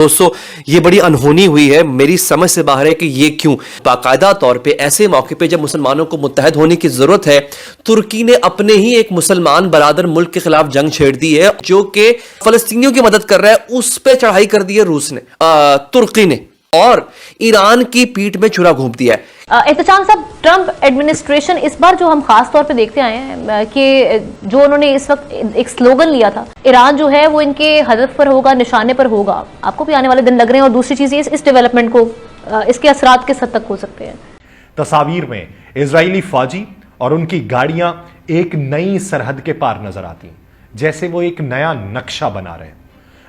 دوستو یہ بڑی انہونی ہوئی ہے، میری سمجھ سے باہر ہے کہ یہ کیوں باقاعدہ طور پہ ایسے موقع پہ جب مسلمانوں کو متحد ہونے کی ضرورت ہے، ترکی نے اپنے ہی ایک مسلمان برادر ملک کے خلاف جنگ چھیڑ دی ہے جو کہ فلسطینیوں کی مدد کر رہا ہے، اس پہ چڑھائی کر دی ہے روس نے، ترکی نے، اور ایران کی پیٹھ میں چھرا گھونپ دیا ہے۔ احتشام صاحب، ٹرمپ ایڈمنسٹریشن اس بار جو ہم خاص طور پہ دیکھتے آئے ہیں کہ جو انہوں نے اس وقت ایک سلوگن لیا تھا، ایران جو ہے وہ ان کے ہدف پر ہوگا، نشانے پر ہوگا، آپ کو بھی آنے والے دن لگ رہے ہیں، اور دوسری چیز یہ اس ڈیولپمنٹ کو، اس کے اثرات کس حد تک ہو سکتے ہیں؟ تصاویر میں اسرائیلی فوجی اور ان کی گاڑیاں ایک نئی سرحد کے پار نظر آتی ہیں، جیسے وہ ایک نیا نقشہ بنا رہے ہیں۔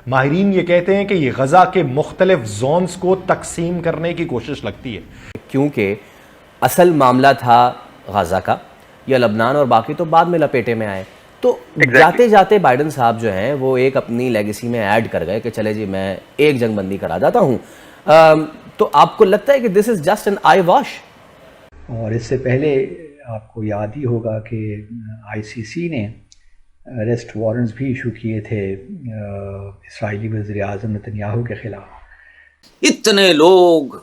ماہرین یہ کہتے ہیں کہ یہ غزہ کے مختلف زونز کو تقسیم کرنے کی کوشش لگتی ہے، کیونکہ اصل معاملہ تھا غزہ کا، یا لبنان اور باقی تو بعد میں لپیٹے میں آئے، تو جاتے جاتے بائیڈن صاحب جو ہیں وہ ایک اپنی لیگیسی میں ایڈ کر گئے کہ چلے جی میں ایک جنگ بندی کرا جاتا ہوں۔ تو آپ کو لگتا ہے کہ this is just an eyewash? اور اس سے پہلے آپ کو یاد ہی ہوگا کہ آئی سی سی نے اریسٹ وارنٹس بھی ایشو کیے تھے اسرائیلی وزیر اعظم نتنیاہو کے خلاف۔ اتنے لوگ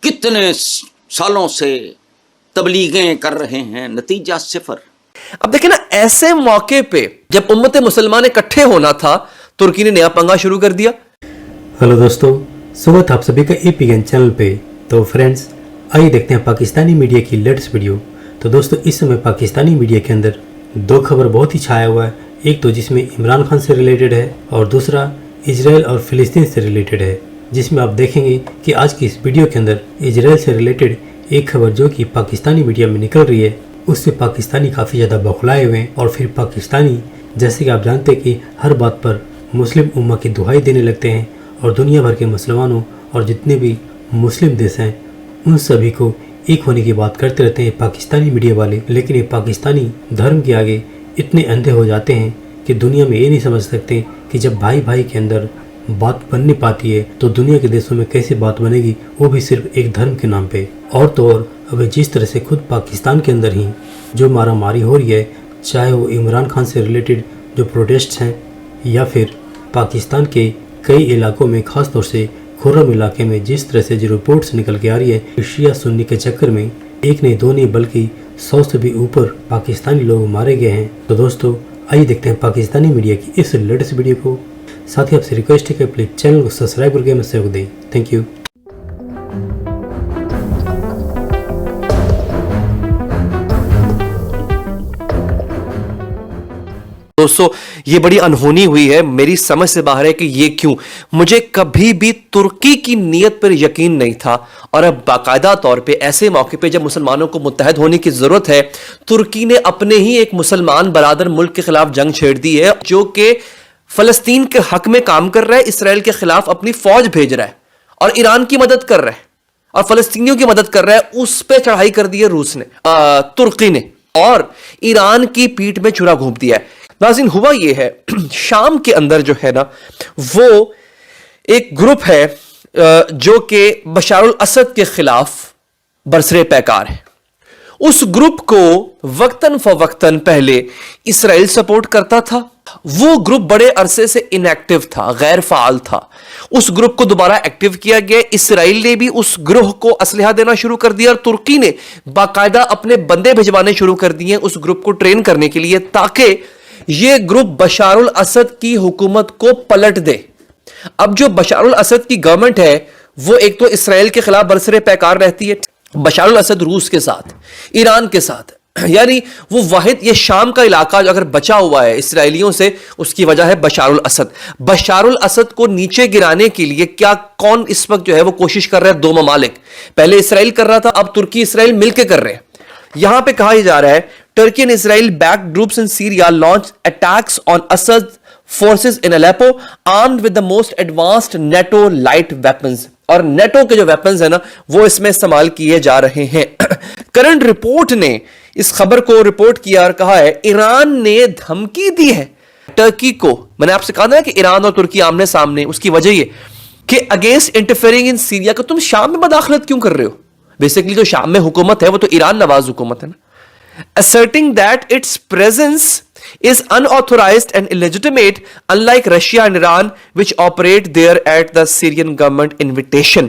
کتنے سالوں سے تبلیغیں کر رہے ہیں، نتیجہ صفر۔ اب دیکھیں نا، ایسے موقع پہ جب امت مسلمان اکٹھے ہونا تھا، ترکی نے نیا پنگا شروع کر دیا۔ ہلو دوستو، سواگت آپ سبھی کا APN چینل پہ۔ تو فرینڈز، آئیے دیکھتے ہیں پاکستانی میڈیا کی لیٹسٹ ویڈیو۔ تو دوستو، اس سمے پاکستانی میڈیا کے اندر دو خبر بہت ہی چھایا ہوا ہے، ایک تو جس میں عمران خان سے ریلیٹڈ ہے، اور دوسرا اسرائیل اور فلسطین سے ریلیٹڈ ہے، جس میں آپ دیکھیں گے کہ آج کی اس ویڈیو کے اندر اسرائیل سے ریلیٹڈ ایک خبر جو کہ پاکستانی میڈیا میں نکل رہی ہے، اس سے پاکستانی کافی زیادہ بوکھلائے ہوئے ہیں، اور پھر پاکستانی جیسے کہ آپ جانتے ہیں کہ ہر بات پر مسلم امہ کی دہائی دینے لگتے ہیں، اور دنیا بھر کے مسلمانوں اور جتنے بھی مسلم دیش ہیں ان سبھی کو ایک ہونے کی بات کرتے رہتے ہیں پاکستانی میڈیا والے، لیکن یہ پاکستانی دھرم کے آگے اتنے اندھے ہو جاتے ہیں کہ دنیا میں یہ نہیں سمجھ سکتے کہ جب بھائی بھائی کے اندر بات بن نہیں پاتی ہے تو دنیا کے دیشوں میں کیسے بات بنے گی، وہ بھی صرف ایک دھرم کے نام پہ۔ اور تو اور اب جس طرح سے خود پاکستان کے اندر ہی جو مارا ماری ہو رہی ہے، چاہے وہ عمران خان سے ریلیٹڈ جو پروٹیسٹ ہیں، یا پھر پاکستان کے کئی علاقوں میں، خاص طور سے خرم علاقے میں جس طرح سے جو رپورٹس نکل کے آ رہی ہے، شیعہ سنی کے چکر میں ایک نہیں دو نہیں بلکہ 100 سے بھی اوپر پاکستانی لوگ مارے گئے ہیں۔ تو دوستو آئیے دیکھتے ہیں پاکستانی میڈیا کی اس لیٹسٹ ویڈیو کو۔ ساتھ ہی آپ سے ریکویسٹ ہے کہ پلیز چینل کو سبسکرائب کر کے ہمیں سہیوگ دیں۔ Thank you. دوستو یہ بڑی انہونی ہوئی ہے، میری سمجھ سے باہر ہے کہ یہ کیوں۔ مجھے کبھی بھی ترکی کی نیت پر یقین نہیں تھا، اور اب باقاعدہ طور پہ ایسے موقع پہ جب مسلمانوں کو متحد ہونے کی ضرورت ہے، ترکی نے اپنے ہی ایک مسلمان برادر ملک کے خلاف جنگ چھیڑ دی ہے جو کہ فلسطین کے حق میں کام کر رہا ہے، اسرائیل کے خلاف اپنی فوج بھیج رہا ہے، اور ایران کی مدد کر رہا ہے، اور فلسطینیوں کی مدد کر رہا ہے، اس پہ چڑھائی کر دی ہے روس نے، ترکی نے، اور ایران کی پیٹھ میں چھرا گھونپ دیا ہے۔ ناظرین، ہوا یہ ہے، شام کے اندر جو ہے نا وہ ایک گروپ ہے جو کہ بشار الاسد کے خلاف برسر پیکار ہے۔ اس گروپ کو وقتاً فوقتاً پہلے اسرائیل سپورٹ کرتا تھا، وہ گروپ بڑے عرصے سے انیکٹیو تھا، غیر فعال تھا، اس گروپ کو دوبارہ ایکٹیو کیا گیا۔ اسرائیل نے بھی اس گروہ کو اسلحہ دینا شروع کر دیا، اور ترکی نے باقاعدہ اپنے بندے بھجوانے شروع کر دیے اس گروپ کو ٹرین کرنے کے لیے، تاکہ یہ گروپ بشار الاسد کی حکومت کو پلٹ دے۔ اب جو بشار الاسد کی گورنمنٹ ہے وہ ایک تو اسرائیل کے خلاف برسر پیکار رہتی ہے، بشار الاسد روس کے ساتھ، ایران کے ساتھ، یعنی وہ واحد یہ شام کا علاقہ جو اگر بچا ہوا ہے اسرائیلیوں سے، اس کی وجہ ہے بشار الاسد۔ بشار الاسد کو نیچے گرانے کے لیے کون اس وقت جو ہے وہ کوشش کر رہا ہے؟ دو ممالک، پہلے اسرائیل کر رہا تھا، اب ترکی اسرائیل مل کے کر رہے ہیں۔ یہاں پہ کہا جا رہا ہے Turkey and Israel backed groups in Syria launched attacks on Assad's forces in Aleppo armed with the most advanced NATO light weapons. اور نیٹو کے جو ویپنز ہیں نا وہ اس میں استعمال کیے جا رہے ہیں۔ کرنٹ رپورٹ نے اس خبر کو رپورٹ کیا اور کہا ہے ایران نے دھمکی دی ہے ٹرکی کو۔ میں نے آپ سے کہا نا کہ ایران اور ترکی آمنے سامنے، اس کی وجہ یہ کہ اگینسٹ انٹرفیئرنگ ان سیریا، کہ تم شام میں مداخلت کیوں کر رہے ہو؟ بیسیکلی جو شام میں حکومت ہے وہ تو ایران نواز حکومت ہے نا۔ asserting that its presence is unauthorized and illegitimate, unlike Russia and Iran, which operate there at the Syrian government invitation.